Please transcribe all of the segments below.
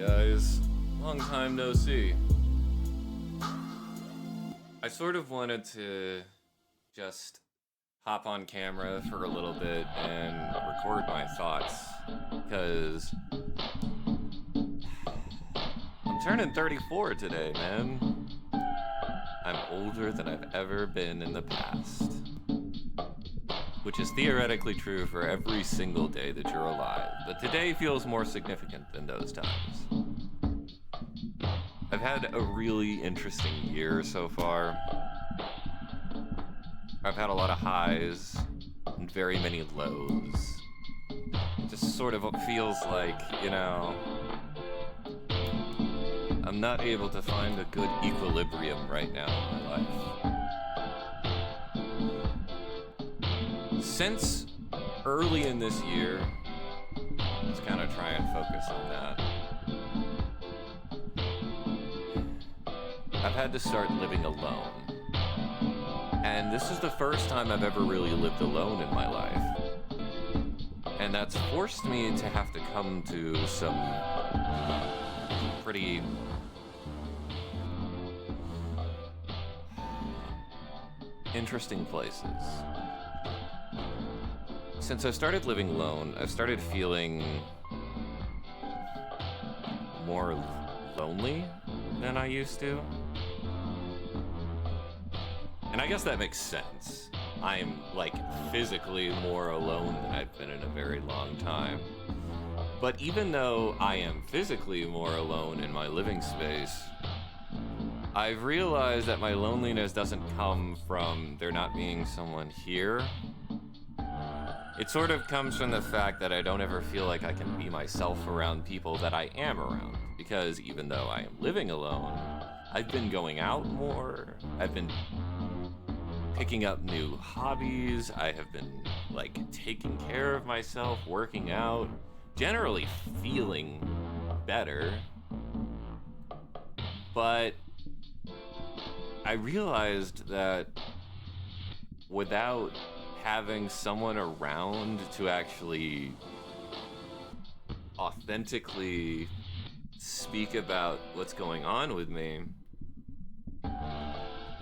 guys? Long time no see. I sort of wanted to just hop on camera for a little bit and record my thoughts, because I'm turning 34 today, man. I'm older than I've ever been in the past. Which is theoretically true for every single day that you're alive, but today feels more significant than those times. I've had a really interesting year so far. I've had a lot of highs and very many lows. It just sort of feels like, I'm not able to find a good equilibrium right now in my life. Since early in this year, let's kind of try and focus on that. I've had to start living alone. And this is the first time I've ever really lived alone in my life. And that's forced me to have to come to some pretty interesting places. Since I started living alone, I've started feeling more lonely than I used to. And I guess that makes sense. I'm, physically more alone than I've been in a very long time. But even though I am physically more alone in my living space, I've realized that my loneliness doesn't come from there not being someone here. It sort of comes from the fact that I don't ever feel like I can be myself around people that I am around. Because even though I am living alone, I've been going out more. I've been picking up new hobbies. I have been, taking care of myself, working out, generally feeling better. But I realized that without having someone around to actually authentically speak about what's going on with me,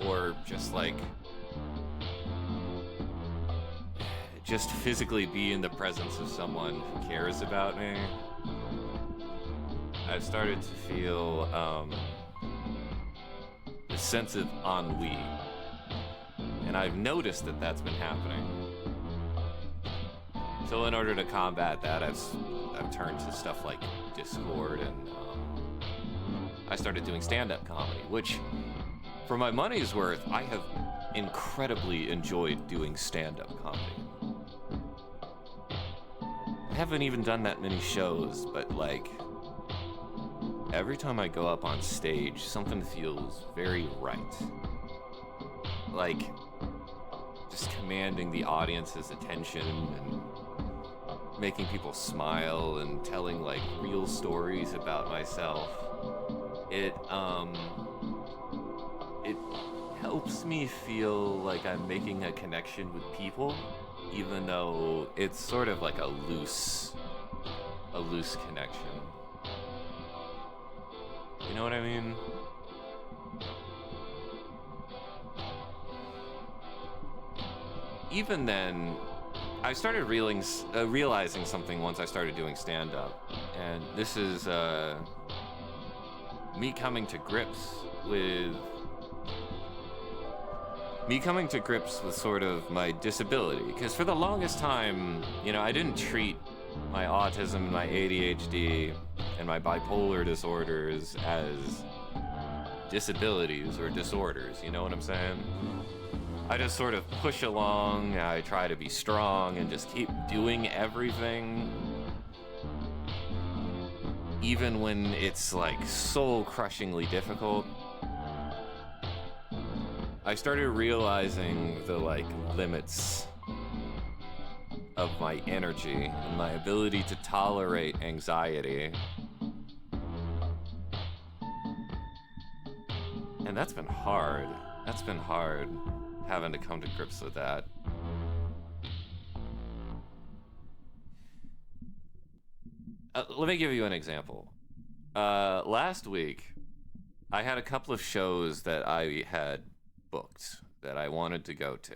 or just physically be in the presence of someone who cares about me, I've started to feel a sense of ennui. And I've noticed that that's been happening. So in order to combat that, I've turned to stuff like Discord, and I started doing stand-up comedy, which, for my money's worth, I have incredibly enjoyed doing stand-up comedy. I haven't even done that many shows, but every time I go up on stage, something feels very right. Just commanding the audience's attention and making people smile and telling real stories about myself. It helps me feel like I'm making a connection with people, even though it's sort of like a loose connection. You know what I mean? Even then, I started realizing something once I started doing stand-up, and this is me coming to grips with sort of my disability. Because for the longest time, I didn't treat my autism and my ADHD and my bipolar disorders as disabilities or disorders, you know what I'm saying? I just sort of push along, I try to be strong and just keep doing everything. Even when it's soul-crushingly difficult. I started realizing the limits of my energy and my ability to tolerate anxiety. And that's been hard. Having to come to grips with that. Let me give you an example. Last week, I had a couple of shows that I had booked that I wanted to go to.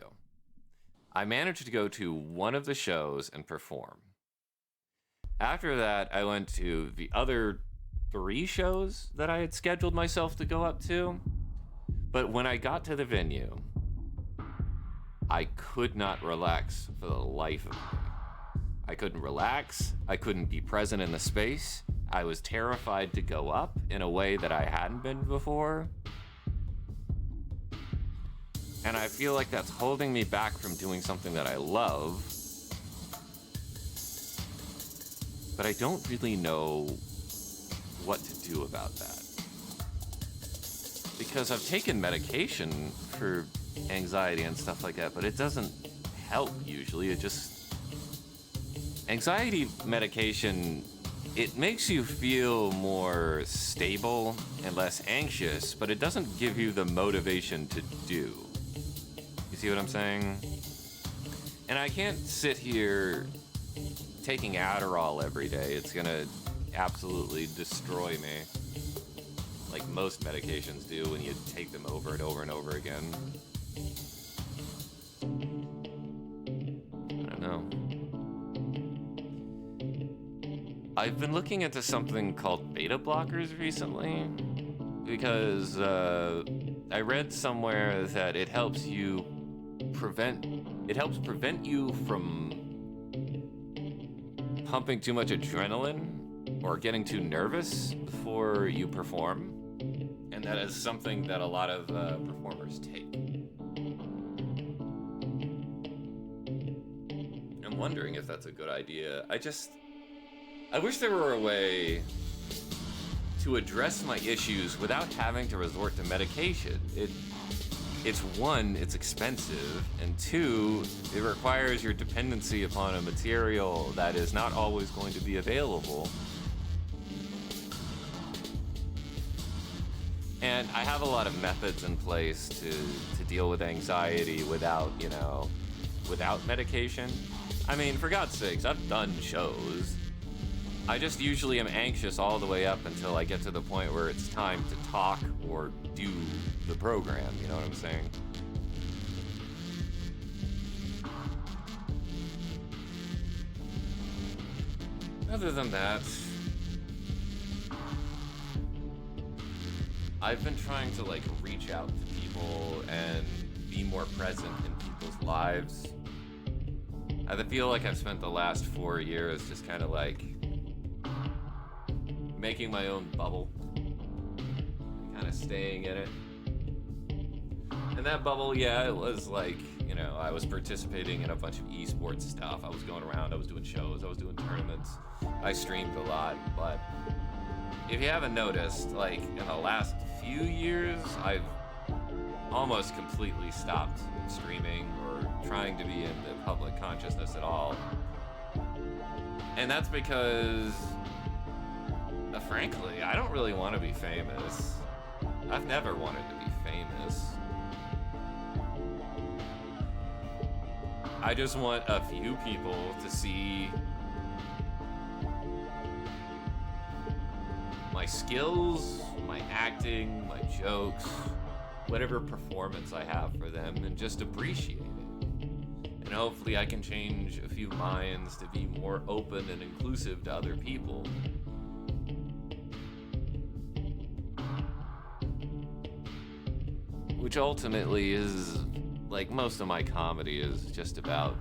I managed to go to one of the shows and perform. After that, I went to the other 3 shows that I had scheduled myself to go up to. But when I got to the venue, I could not relax for the life of me. I couldn't relax. I couldn't be present in the space. I was terrified to go up in a way that I hadn't been before. And I feel like that's holding me back from doing something that I love. But I don't really know what to do about that. Because I've taken medication for anxiety and stuff like that, but it doesn't help usually. Anxiety medication, it makes you feel more stable and less anxious, but it doesn't give you the motivation to do. You see what I'm saying? And I can't sit here taking Adderall every day. It's gonna absolutely destroy me. Like most medications do when you take them over and over and over again. I don't know. I've been looking into something called beta blockers recently because I read somewhere that it helps prevent you from pumping too much adrenaline or getting too nervous before you perform. And that is something that a lot of performers take. I'm wondering if that's a good idea. I wish there were a way to address my issues without having to resort to medication. It's one, it's expensive, and 2, it requires your dependency upon a material that is not always going to be available. And I have a lot of methods in place to deal with anxiety without medication. I mean, for God's sakes, I've done shows. I just usually am anxious all the way up until I get to the point where it's time to talk or do the program, you know what I'm saying? Other than that, I've been trying to reach out to people and be more present in people's lives. I feel like I've spent the last 4 years just kind of making my own bubble, kind of staying in it. And that bubble, yeah, it was I was participating in a bunch of esports stuff. I was going around, I was doing shows, I was doing tournaments. I streamed a lot, but if you haven't noticed, in the last few years, I've almost completely stopped streaming or trying to be in the public consciousness at all. And that's because, frankly, I don't really want to be famous. I've never wanted to be famous. I just want a few people to see my skills, my acting, my jokes, whatever performance I have for them, and just appreciate it. And hopefully I can change a few minds to be more open and inclusive to other people. Which ultimately is, most of my comedy is just about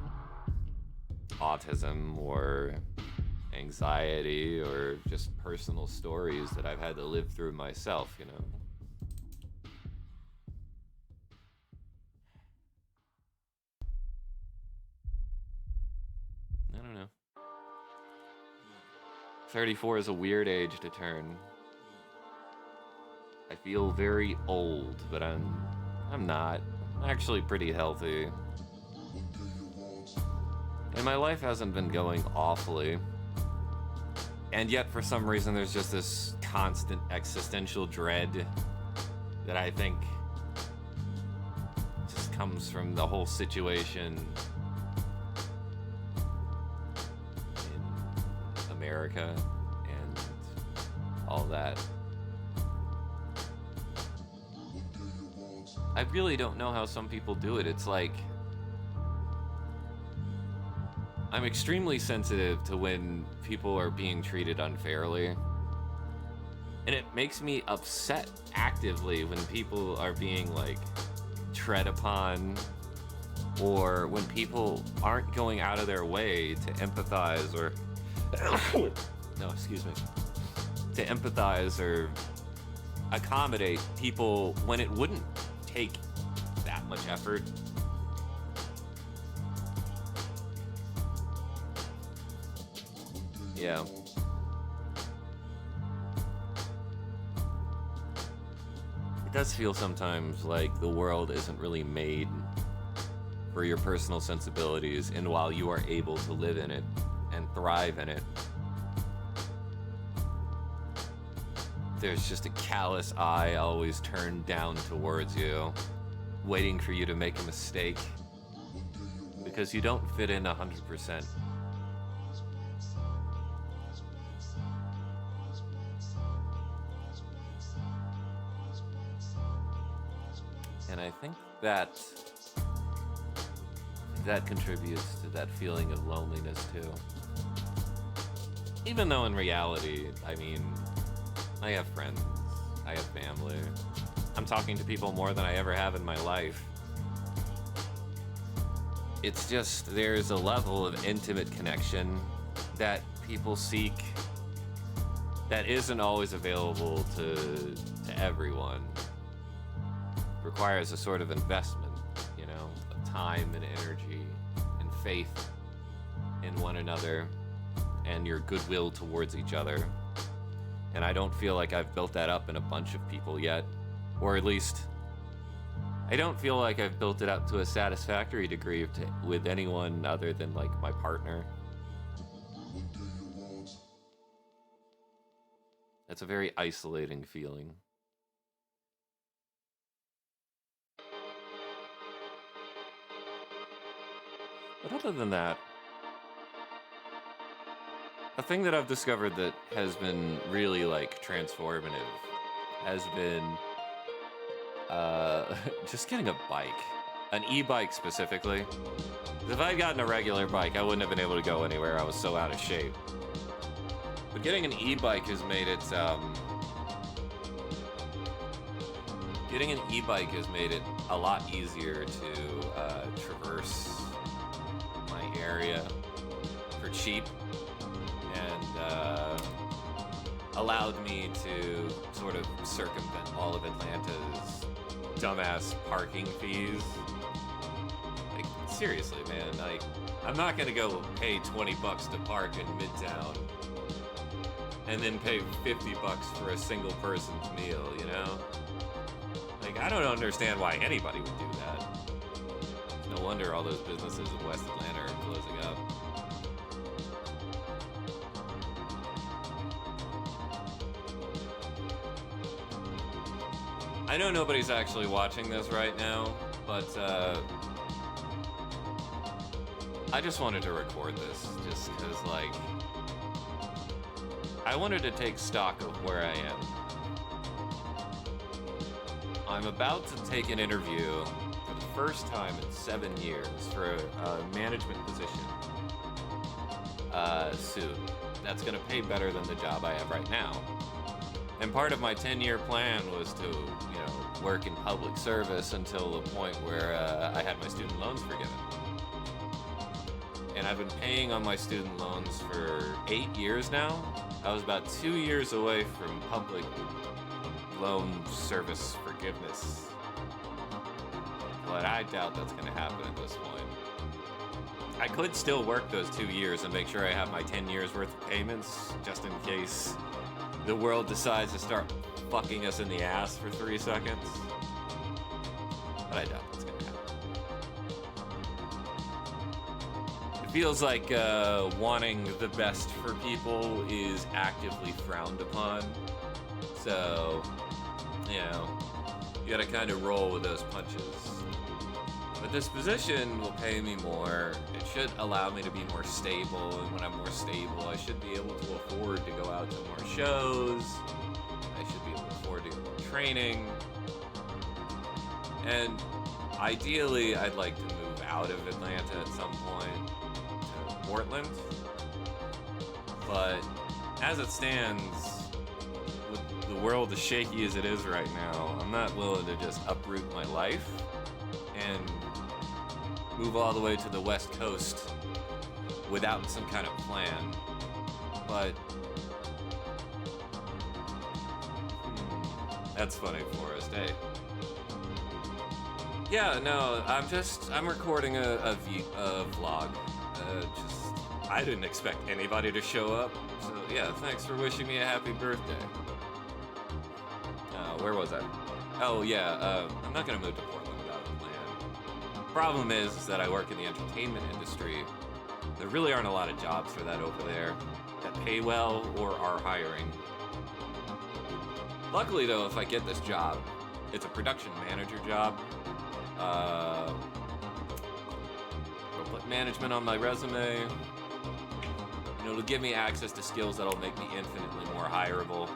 autism or anxiety or just personal stories that I've had to live through myself, I don't know. 34 is a weird age to turn. I feel very old, but I'm not. I'm actually pretty healthy. And my life hasn't been going awfully. And yet, for some reason, there's just this constant existential dread that I think just comes from the whole situation in America and all that. I really don't know how some people do it. It's like, I'm extremely sensitive to when people are being treated unfairly. And it makes me upset actively when people are being like tread upon, or when people aren't going out of their way to empathize or no, excuse me, to empathize or accommodate people when it wouldn't take that much effort. Yeah. It does feel sometimes like the world isn't really made for your personal sensibilities, and while you are able to live in it and thrive in it, there's just a callous eye always turned down towards you, waiting for you to make a mistake because you don't fit in 100%. And I think that contributes to that feeling of loneliness too. Even though in reality, I mean, I have friends, I have family. I'm talking to people more than I ever have in my life. It's just, there's a level of intimate connection that people seek that isn't always available to everyone. Requires a sort of investment, you know, of time and energy and faith in one another and your goodwill towards each other. And I don't feel like I've built that up in a bunch of people yet, or at least I don't feel like I've built it up to a satisfactory degree with anyone other than like my partner. That's a very isolating feeling. But other than that, a thing that I've discovered that has been really like transformative has been just getting a bike, an e-bike specifically. If I'd gotten a regular bike, I wouldn't have been able to go anywhere. I was so out of shape. But getting an e-bike has made it a lot easier to traverse my area for cheap, and allowed me to sort of circumvent all of Atlanta's dumbass parking fees. Like, seriously, man, like, I'm not gonna go pay $20 to park in Midtown and then pay $50 for a single person's meal, you know? Like, I don't understand why anybody would do that. No wonder all those businesses in West Atlanta are closing up. I know nobody's actually watching this right now, but I just wanted to record this just because, like, I wanted to take stock of where I am. I'm about to take an interview for the first time in 7 years for a management position soon. That's going to pay better than the job I have right now. And part of my 10-year plan was to, you know, work in public service until the point where I had my student loans forgiven. And I've been paying on my student loans for 8 years now. I was about 2 years away from public loan service forgiveness. But I doubt that's going to happen at this point. I could still work those 2 years and make sure I have my 10 years worth of payments, just in case the world decides to start fucking us in the ass for 3 seconds. But I doubt that's going to happen. It feels like wanting the best for people is actively frowned upon. So, you know, you gotta kind of roll with those punches. But this position will pay me more. It should allow me to be more stable, and when I'm more stable, I should be able to afford to go out to more shows training, and ideally I'd like to move out of Atlanta at some point to Portland. But as it stands, with the world as shaky as it is right now, I'm not willing to just uproot my life and move all the way to the West Coast without some kind of plan. But that's funny, Forrest. Hey. Yeah, no, I'm recording a vlog. I didn't expect anybody to show up. So yeah, thanks for wishing me a happy birthday. Where was I? Oh yeah, I'm not gonna move to Portland without a plan. Problem is that I work in the entertainment industry. There really aren't a lot of jobs for that over there that pay well or are hiring. Luckily though, if I get this job, it's a production manager job. I'll put management on my resume. It'll give me access to skills that'll make me infinitely more hireable.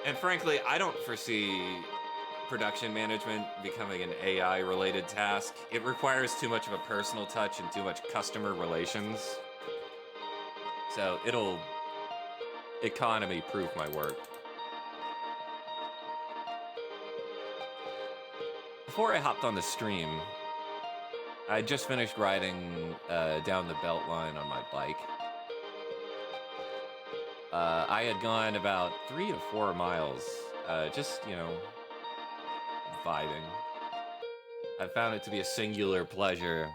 And frankly, I don't foresee production management becoming an AI-related task. It requires too much of a personal touch and too much customer relations. So it'll economy-proof my work. Before I hopped on the stream, I just finished riding down the Beltline on my bike. I had gone about 3 to 4 miles, just, vibing. I found it to be a singular pleasure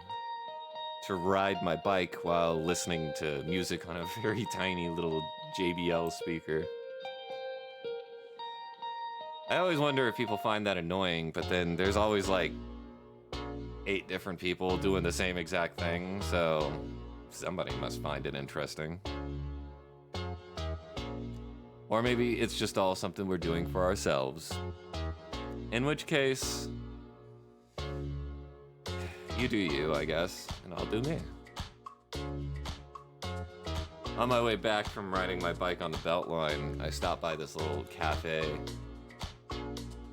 to ride my bike while listening to music on a very tiny little JBL speaker. I always wonder if people find that annoying, but then there's always like 8 different people doing the same exact thing, so somebody must find it interesting. Or maybe it's just all something we're doing for ourselves. In which case, you do you, I guess, and I'll do me. On my way back from riding my bike on the Beltline, I stopped by this little cafe,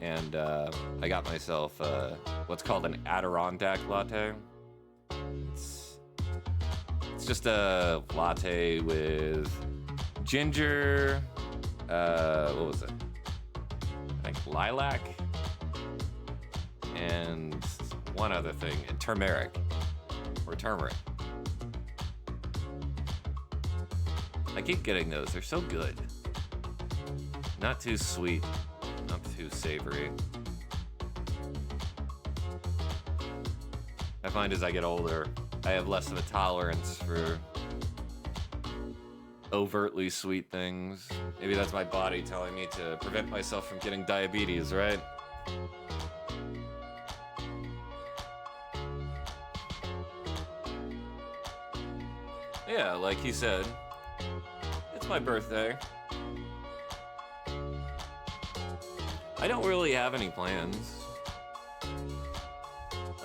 and I got myself what's called an Adirondack latte. It's just a latte with ginger, what was it? I think lilac, and one other thing, and turmeric. I keep getting those, they're so good. Not too sweet, not too savory. I find as I get older, I have less of a tolerance for overtly sweet things. Maybe that's my body telling me to prevent myself from getting diabetes, right? Yeah, like he said, it's my birthday. I don't really have any plans.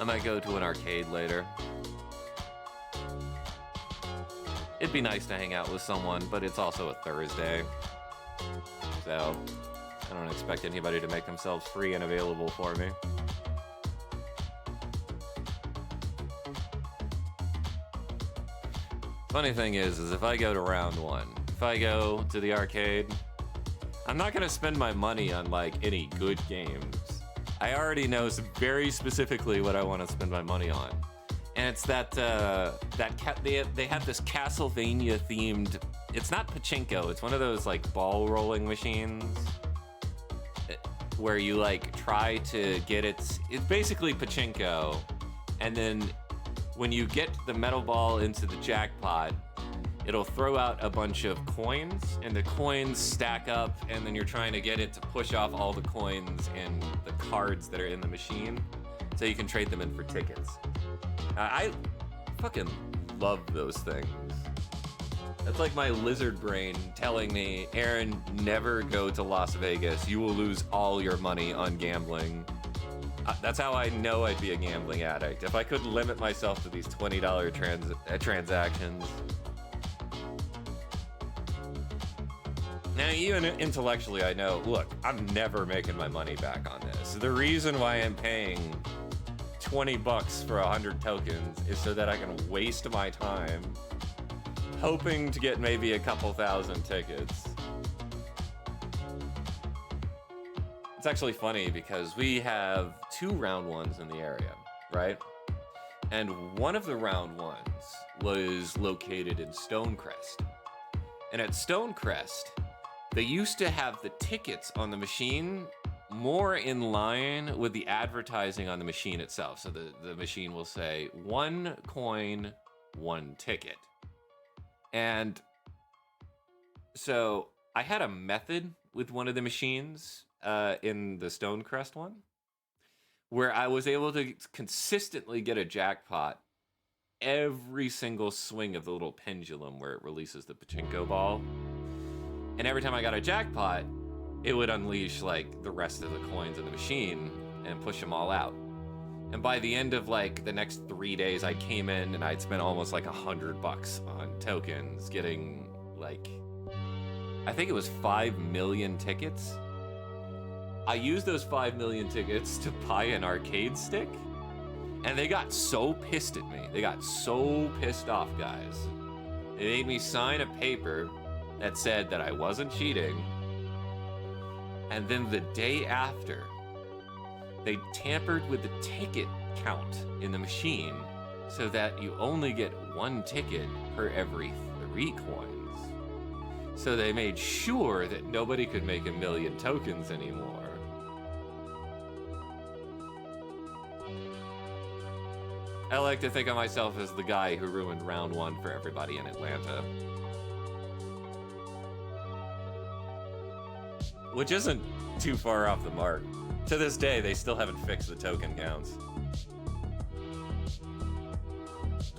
I might go to an arcade later. It'd be nice to hang out with someone, but it's also a Thursday. So, I don't expect anybody to make themselves free and available for me. Funny thing is if I go to round 1, if I go to the arcade, I'm not gonna spend my money on like any good games. I already know very specifically what I want to spend my money on, and it's they have this Castlevania themed. It's not pachinko. It's one of those like ball rolling machines where you like try to get it. It's basically pachinko, and then when you get the metal ball into the jackpot, it'll throw out a bunch of coins, and the coins stack up, and then you're trying to get it to push off all the coins and the cards that are in the machine, so you can trade them in for tickets. I fucking love those things. That's like my lizard brain telling me, Aaron, never go to Las Vegas. You will lose all your money on gambling. That's how I know I'd be a gambling addict. If I could limit myself to these $20 transactions. Now, even intellectually, I know, look, I'm never making my money back on this. The reason why I'm paying $20 for 100 tokens is so that I can waste my time hoping to get maybe a couple thousand tickets. It's actually funny because we have 2 round 1s in the area, right? And one of the round 1s was located in Stonecrest. And at Stonecrest, they used to have the tickets on the machine more in line with the advertising on the machine itself. So the machine will say 1 coin, 1 ticket. And so I had a method with one of the machines in the Stonecrest one where I was able to consistently get a jackpot every single swing of the little pendulum where it releases the pachinko ball. And every time I got a jackpot, it would unleash like the rest of the coins in the machine and push them all out. And by the end of like the next 3 days, I came in and I'd spent almost like $100 on tokens, getting like, I think it was 5 million tickets. I used those 5 million tickets to buy an arcade stick, and they got so pissed at me. They got so pissed off, guys. They made me sign a paper that said that I wasn't cheating. And then the day after, they tampered with the ticket count in the machine so that you only get 1 ticket per every 3 coins. So they made sure that nobody could make 1 million tokens anymore. I like to think of myself as the guy who ruined round 1 for everybody in Atlanta. Which isn't too far off the mark. To this day, they still haven't fixed the token counts.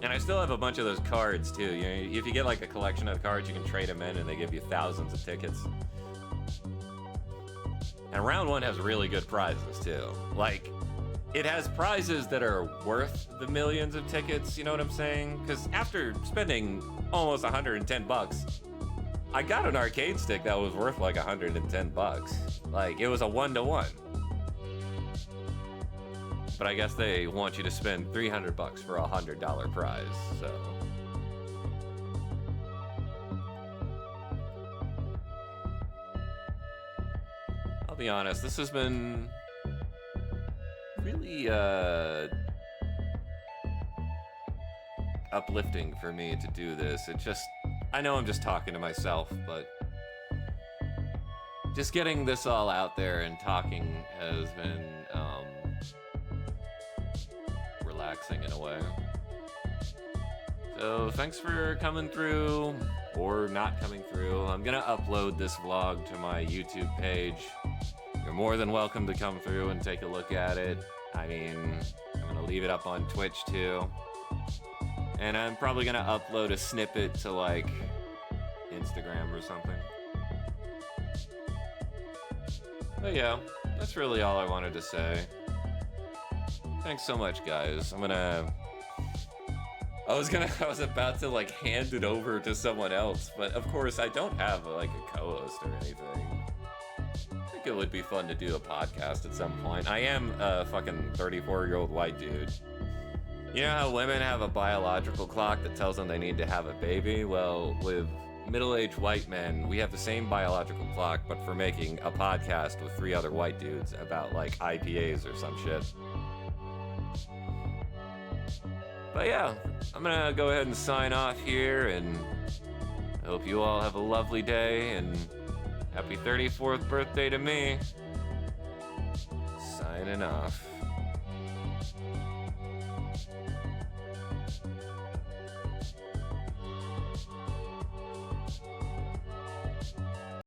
And I still have a bunch of those cards too. You know, if you get like a collection of cards, you can trade them in and they give you thousands of tickets. And round 1 has really good prizes too. Like, it has prizes that are worth the millions of tickets, you know what I'm saying? Because after spending almost $110, I got an arcade stick that was worth like $110. Like, it was a 1-to-1. But I guess they want you to spend $300 for a $100 prize, so. I'll be honest, this has been really uplifting for me to do this. It just, I know I'm just talking to myself, but just getting this all out there and talking has been relaxing in a way. So thanks for coming through, or not coming through. I'm gonna upload this vlog to my YouTube page. You're more than welcome to come through and take a look at it. I mean, I'm gonna leave it up on Twitch too. And I'm probably gonna upload a snippet to like Instagram or something. But yeah, that's really all I wanted to say. Thanks so much, guys. I was about to like hand it over to someone else, but of course I don't have like a co-host or anything. I think it would be fun to do a podcast at some point. I am a fucking 34-year-old white dude. You know how women have a biological clock that tells them they need to have a baby? Well, with middle-aged white men, we have the same biological clock, but for making a podcast with 3 other white dudes about like IPAs or some shit. But yeah, I'm gonna go ahead and sign off here, and I hope you all have a lovely day, and happy 34th birthday to me. Signing off.